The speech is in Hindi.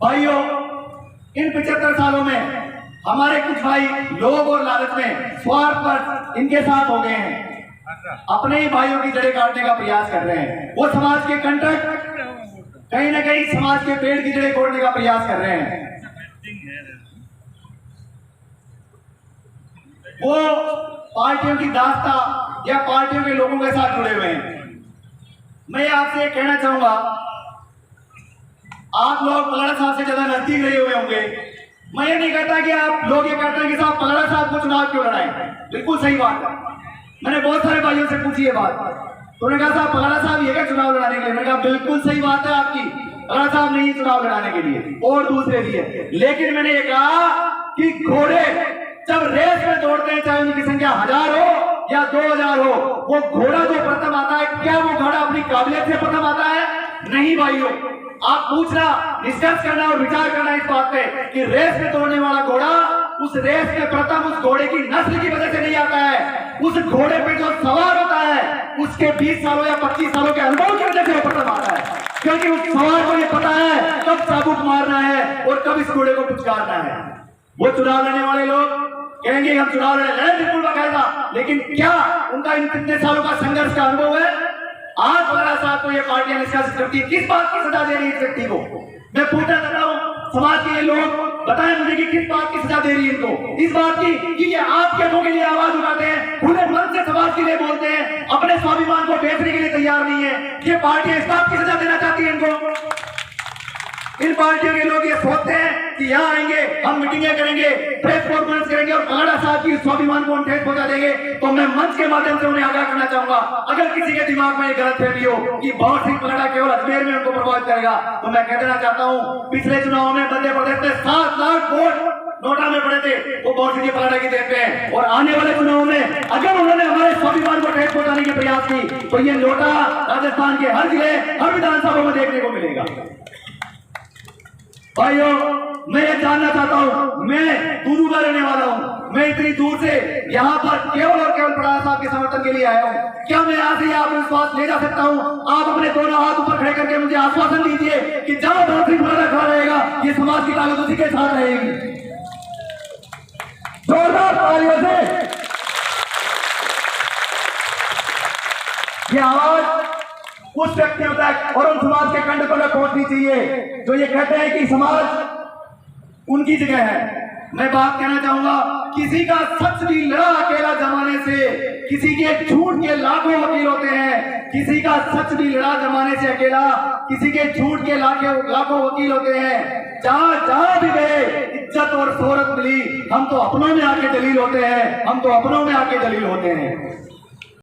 भाइयों, इन 75 सालों में हमारे कुछ भाई लोभ और लालच में स्वार्थ पर इनके साथ हो गए हैं, अपने ही भाइयों की जड़ें काटने का प्रयास कर रहे हैं। वो समाज के कंटक कहीं ना कहीं समाज के पेड़ की जड़ें तोड़ने का प्रयास कर रहे हैं। वो पार्टियों की दास्ता या पार्टियों के लोगों के साथ जुड़े हुए हैं। मैं आपसे ये कहना चाहूंगा, आप लोग पलड़ा साहब से ज्यादा नजदीक रहे हुए होंगे। मैं ये नहीं कहता कि आप लोग ये कहते हैं कि साहब पलड़ा साहब को चुनाव क्यों लड़ाएं, बिल्कुल सही बात है। मैंने बहुत सारे भाइयों से पूछी ये बात, तो उन्होंने कहा साहब पलड़ा साहब ये क्या चुनाव लड़ाने के लिए। मैंने कहा बिल्कुल सही बात है आपकी, पलड़ा साहब नहीं चुनाव लड़ाने के लिए, और दूसरे भी है। लेकिन मैंने ये कहा कि घोड़े जब रेस में दौड़ते हैं, चाहे उनकी संख्या 1000 हो या 2000 हो, वो घोड़ा जो प्रथम आता है, क्या वो घोड़ा अपनी काबिलियत से प्रथम आता है? नहीं भाइयों, आप पूछना, डिस्कस करना और विचार करना इस बात पे कि रेस में दौड़ने वाला घोड़ा उस रेस में प्रथम उस घोड़े की नस्ल की वजह से नहीं आता है। उस घोड़े पे जो सवार होता है उसके 20 सालों या 25 सालों के अनुभव की वजह से वो प्रथम आता है, क्योंकि उस सवार को ये पता है कब चाबुक मारना है और कब इस घोड़े को पुचकारना है। वो चुनाव लड़ने वाले लोग कहेंगे हम चुनाव लड़े, बिल्कुल बाकायदा, लेकिन क्या उनका इन कितने सालों का संघर्ष का अनुभव है? आज पलड़ा साहब को ये पार्टियां निष्कासित करती है, किस बात की सजा दे रही है इस व्यक्ति को? मैं पूछना चाहता हूँ समाज के ये लोग, बताएं मुझे कि किस बात की सजा दे रही है इनको? इस बात की कि ये आपके लोगों के लिए आवाज उठाते हैं, खुले मन से समाज के लिए बोलते हैं, अपने स्वाभिमान को बेचने के लिए तैयार नहीं है। ये पार्टियां इस बात की सजा देना चाहती है इनको। इन पार्टियों के लोग ये सोचते हैं कि यहाँ आएंगे, हम मीटिंगें करेंगे, प्रेस कॉन्फ्रेंस करेंगे और पलड़ा साहब की स्वाभिमान को हम ठेस पहुंचा देंगे। तो मैं मंच के माध्यम से उन्हें आगाह करना चाहूंगा, अगर किसी के दिमाग में ये गलत फहमी हो कि भंवर सिंह पलड़ा केवल अजमेर में उनको प्रभावित करेगा, तो मैं कह देना चाहता हूँ, पिछले चुनाव में मध्य प्रदेश में 7 लाख वोट नोटा में पड़े थे, वो भंवर सिंह पलड़ा की देन पे। और आने वाले चुनाव में अगर उन्होंने हमारे स्वाभिमान को ठेस पहुंचाने के प्रयास की, तो ये नोटा राजस्थान के हर जिले, हर विधानसभा में देखने को मिलेगा। भाइयों, मैं ये जानना चाहता हूं, मैं दूदू का रहने वाला हूं, मैं इतनी दूर से यहाँ पर केवल और केवल पलड़ा साहब के समर्थन के लिए आया हूं। क्या मैं यहाँ से आत्मविश्वास ले जा सकता हूं? आप अपने दोनों हाथ ऊपर खड़े करके मुझे आश्वासन दीजिए कि जहां भंवर सिंह पलड़ा खड़ा रहेगा, ये समाज की ताकत उसी के साथ रहेगी। जोरदार तालियों से ये आवाज उस व्यक्तियों तक और उन समाज के कंडकों तक पहुंचनी चाहिए जो ये कहते हैं कि समाज उनकी जगह है। मैं बात कहना चाहूंगा, किसी का सच भी लड़ा अकेला जमाने से, किसी के झूठ के लाखों वकील होते हैं। किसी का सच भी लड़ा जमाने से अकेला, किसी के झूठ के लाखों वकील होते हैं। जहां जहां भी गए इज्जत और शोहरत मिली, हम तो अपनों में आके दलील होते हैं, हम तो अपनों में आके दलील होते हैं।